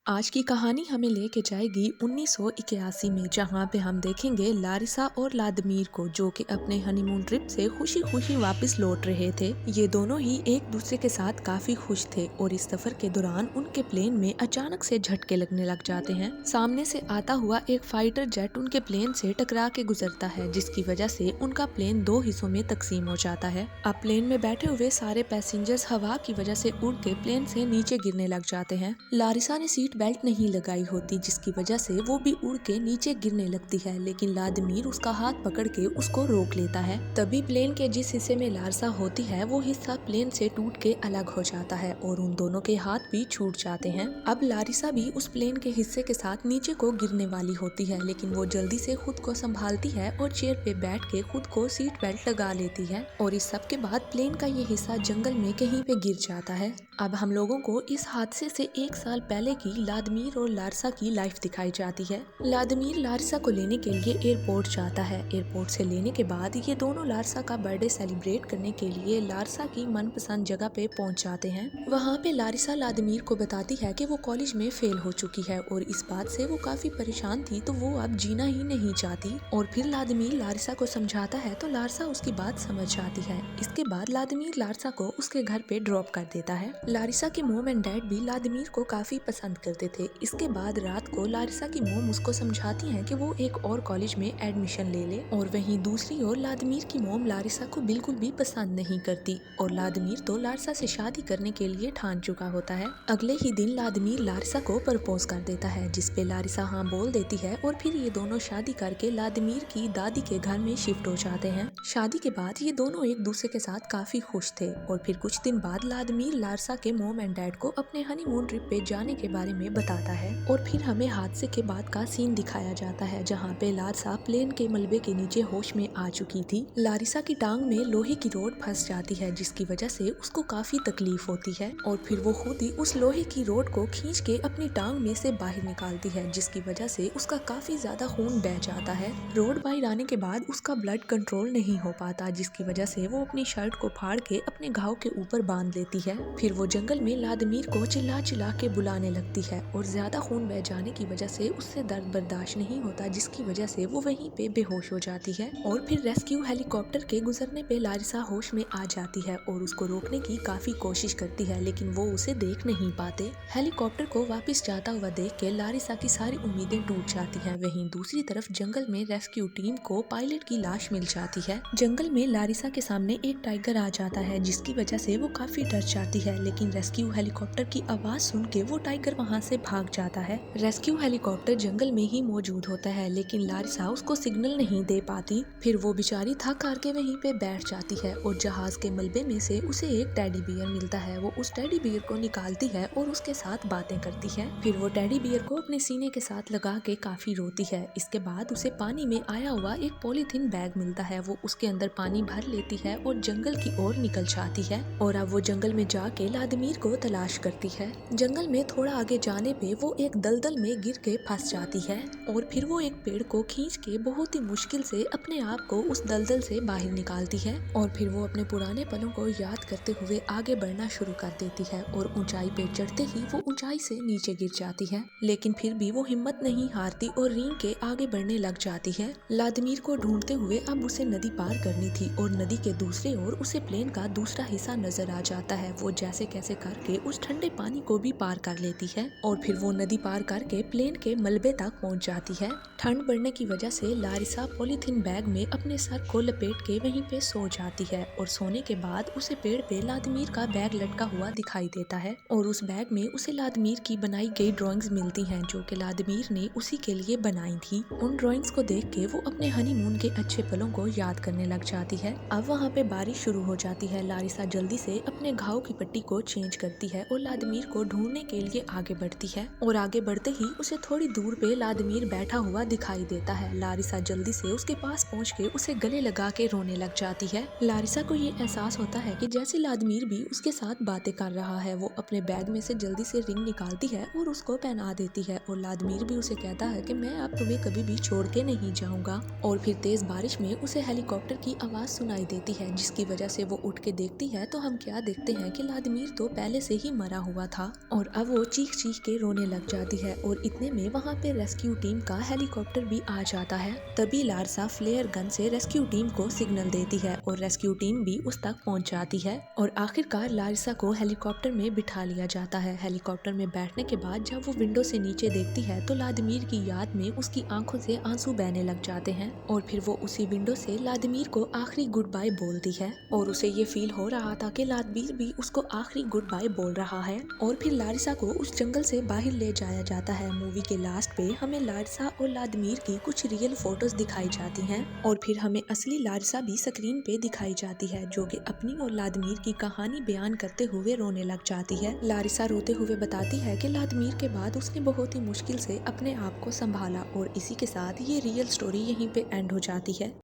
आज की कहानी हमें लेके जाएगी 1981 में, जहाँ पे हम देखेंगे लारिसा और लादमीर को, जो कि अपने हनीमून ट्रिप से खुशी खुशी वापस लौट रहे थे। ये दोनों ही एक दूसरे के साथ काफी खुश थे और इस सफर के दौरान उनके प्लेन में अचानक से झटके लगने लग जाते हैं। सामने से आता हुआ एक फाइटर जेट उनके प्लेन से टकरा के गुजरता है, जिसकी वजह से उनका प्लेन दो हिस्सों में तकसीम हो जाता है। अब प्लेन में बैठे हुए सारे पैसेंजर्स हवा की वजह से उड़ के प्लेन से नीचे गिरने लग जाते हैं। लारिसा ने सीट बेल्ट नहीं लगाई होती, जिसकी वजह से वो भी उड़ के नीचे गिरने लगती है, लेकिन लादमीर उसका हाथ पकड़ के उसको रोक लेता है। तभी प्लेन के जिस हिस्से में लारिसा होती है वो हिस्सा प्लेन से टूट के अलग हो जाता है और उन दोनों के हाथ भी छूट जाते हैं। अब लारिसा भी उस प्लेन के हिस्से के साथ नीचे को गिरने वाली होती है, लेकिन वो जल्दी से खुद को संभालती है और चेयर पे बैठ के खुद को सीट बेल्ट लगा लेती है। और इस सब के बाद प्लेन का ये हिस्सा जंगल में कहीं पे गिर जाता है। अब हम लोगों को इस हादसे से एक साल पहले की लादमीर और लारिसा की लाइफ दिखाई जाती है। लादमीर लारिसा को लेने के लिए एयरपोर्ट जाता है। एयरपोर्ट से लेने के बाद ये दोनों लारिसा का बर्थडे सेलिब्रेट करने के लिए लारिसा की मनपसंद जगह पे पहुंच जाते हैं। वहाँ पे लारिसा लादमीर को बताती है कि वो कॉलेज में फेल हो चुकी है और इस बात से वो काफी परेशान थी, तो वो अब जीना ही नहीं चाहती। और फिर लादमीर लारिसा को समझाता है तो लारिसा उसकी बात समझ जाती है। इसके बाद लादमीर लारिसा को उसके घर पे ड्रॉप कर देता है। लारिसा के मॉम एंड डैड भी लादमीर को काफी पसंद करते थे। इसके बाद रात को लारिसा की मॉम उसको समझाती हैं कि वो एक और कॉलेज में एडमिशन ले ले, और वहीं दूसरी ओर लादमीर की मॉम लारिसा को बिल्कुल भी पसंद नहीं करती और लादमीर तो लारिसा से शादी करने के लिए ठान चुका होता है। अगले ही दिन लादमीर लारिसा को प्रपोज कर देता है, जिसपे लारिसा हाँ बोल देती है और फिर ये दोनों शादी करके लादमीर की दादी के घर में शिफ्ट हो जाते हैं। शादी के बाद ये दोनों एक दूसरे के साथ काफी खुश थे और फिर कुछ दिन बाद लादमीर लारिसा के मॉम एंड डैड को अपने हनीमून ट्रिप पे जाने के बारे में बताता है। और फिर हमें हादसे के बाद का सीन दिखाया जाता है, जहाँ पे लारिसा प्लेन के मलबे के नीचे होश में आ चुकी थी। लारिसा की टांग में लोहे की रोड फंस जाती है, जिसकी वजह से उसको काफी तकलीफ होती है और फिर वो खुद ही उस लोहे की रोड को खींच के अपनी टांग में से बाहर निकालती है, जिसकी वजह से उसका काफी ज्यादा खून बह जाता है। रोड बाहर आने के बाद उसका ब्लड कंट्रोल नहीं हो पाता, जिसकी वजह से वो अपनी शर्ट को फाड़ के अपने घाव के ऊपर बांध लेती है। फिर वो जंगल में लादमीर को चिल्ला चिल्ला के बुलाने लगती है और ज्यादा खून बह जाने की वजह से उससे दर्द बर्दाश्त नहीं होता, जिसकी वजह से वो वहीं पे बेहोश हो जाती है। और फिर रेस्क्यू हेलीकॉप्टर के गुजरने पे लारिसा होश में आ जाती है और उसको रोकने की काफी कोशिश करती है, लेकिन वो उसे देख नहीं पाते। हेलीकॉप्टर को वापस जाता हुआ देख के लारिसा की सारी उम्मीदें टूट जाती हैं। वहीं दूसरी तरफ जंगल में रेस्क्यू टीम को पायलट की लाश मिल जाती है। जंगल में लारिसा के सामने एक टाइगर आ जाता है, जिसकी वजह से वो काफी डर जाती है, लेकिन रेस्क्यू हेलीकॉप्टर की आवाज सुन के वो टाइगर वहाँ से भाग जाता है। रेस्क्यू हेलीकॉप्टर जंगल में ही मौजूद होता है, लेकिन लारिसा उसको सिग्नल नहीं दे पाती। फिर वो बेचारी थक हार के वहीं पे बैठ जाती है और जहाज के मलबे में से उसे एक टेडी बियर मिलता है। वो उस टेडी बियर को निकालती है और उसके साथ बातें करती है। फिर वो टेडी बियर को अपने सीने के साथ लगा के काफी रोती है। इसके बाद उसे पानी में आया हुआ एक पॉलीथीन बैग मिलता है। वो उसके अंदर पानी भर लेती है और जंगल की ओर निकल जाती है और अब वो जंगल में जाके लादमीर को तलाश करती है। जंगल में थोड़ा आगे जाने पे वो एक दलदल में गिर के फंस जाती है और फिर वो एक पेड़ को खींच के बहुत ही मुश्किल से अपने आप को उस दलदल से बाहर निकालती है और फिर वो अपने पुराने पलों को याद करते हुए आगे बढ़ना शुरू कर देती है और ऊंचाई पे चढ़ते ही वो ऊंचाई से नीचे गिर जाती है, लेकिन फिर भी वो हिम्मत नहीं हारती और रींग के आगे बढ़ने लग जाती है। लादमीर को ढूंढते हुए अब उसे नदी पार करनी थी और नदी के दूसरे ओर उसे प्लेन का दूसरा हिस्सा नजर आ जाता है। वो जैसे कैसे करके उस ठंडे पानी को भी पार कर लेती है और फिर वो नदी पार करके प्लेन के मलबे तक पहुंच जाती है। ठंड बढ़ने की वजह से लारिसा पॉलीथीन बैग में अपने सर को लपेट के वहीं पे सो जाती है और सोने के बाद उसे पेड़ पे लादमीर का बैग लटका हुआ दिखाई देता है और उस बैग में उसे लादमीर की बनाई गई ड्राइंग्स मिलती हैं, जो कि लादमीर ने उसी के लिए बनाई थी। उन ड्राइंग्स को देख के वो अपने हनीमून के अच्छे पलों को याद करने लग जाती है। अब वहाँ पे बारिश शुरू हो जाती है। लारिसा जल्दी से अपने घाव की पट्टी को चेंज करती है और लादमीर को ढूंढने के लिए आगे बढ़ती है और आगे बढ़ते ही उसे थोड़ी दूर पे लादमीर बैठा हुआ दिखाई देता है। लारिसा जल्दी से उसके पास पहुँच के उसे गले लगा के रोने लग जाती है। लारिसा को ये एहसास होता है कि जैसे लादमीर भी उसके साथ बातें कर रहा है। वो अपने बैग में से जल्दी से रिंग निकालती है और उसको पहना देती है और लादमीर भी उसे कहता है कि मैं अब तुम्हें कभी भी छोड़ के नहीं जाऊंगा। और फिर तेज बारिश में उसे हेलीकॉप्टर की आवाज सुनाई देती है, जिसकी वजह से वो उठ के देखती है तो हम क्या देखते हैं कि लादमीर लादमीर तो पहले से ही मरा हुआ था और अब वो चीख चीख के रोने लग जाती है और इतने में वहाँ पे रेस्क्यू टीम का हेलीकॉप्टर भी आ जाता है। तभी लारसा फ्लेयर गन से रेस्क्यू टीम को सिग्नल देती है और रेस्क्यू टीम भी उस तक पहुँच जाती है और आखिरकार लारिसा को हेलीकॉप्टर में बिठा लिया जाता है। हेलीकॉप्टर में बैठने के बाद जब वो विंडो से नीचे देखती है तो लादमीर की याद में उसकी आंखों से आंसू बहने लग जाते हैं और फिर वो उसी विंडो से लादमीर को आखिरी गुड बाय बोलती है और उसे ये फील हो रहा था कि लादमीर भी उसको आखिरी गुड बाय बोल रहा है। और फिर लारिसा को उस जंगल से बाहर ले जाया जाता है। मूवी के लास्ट पे हमें लारिसा और लादमीर की कुछ रियल फोटोज दिखाई जाती हैं और फिर हमें असली लारिसा भी स्क्रीन पे दिखाई जाती है जो कि अपनी और लादमीर की कहानी बयान करते हुए रोने लग जाती है। लारिसा रोते हुए बताती है कि लादमीर के बाद उसने बहुत ही मुश्किल से अपने आप को संभाला और इसी के साथ ये रियल स्टोरी यहीं पे एंड हो जाती है।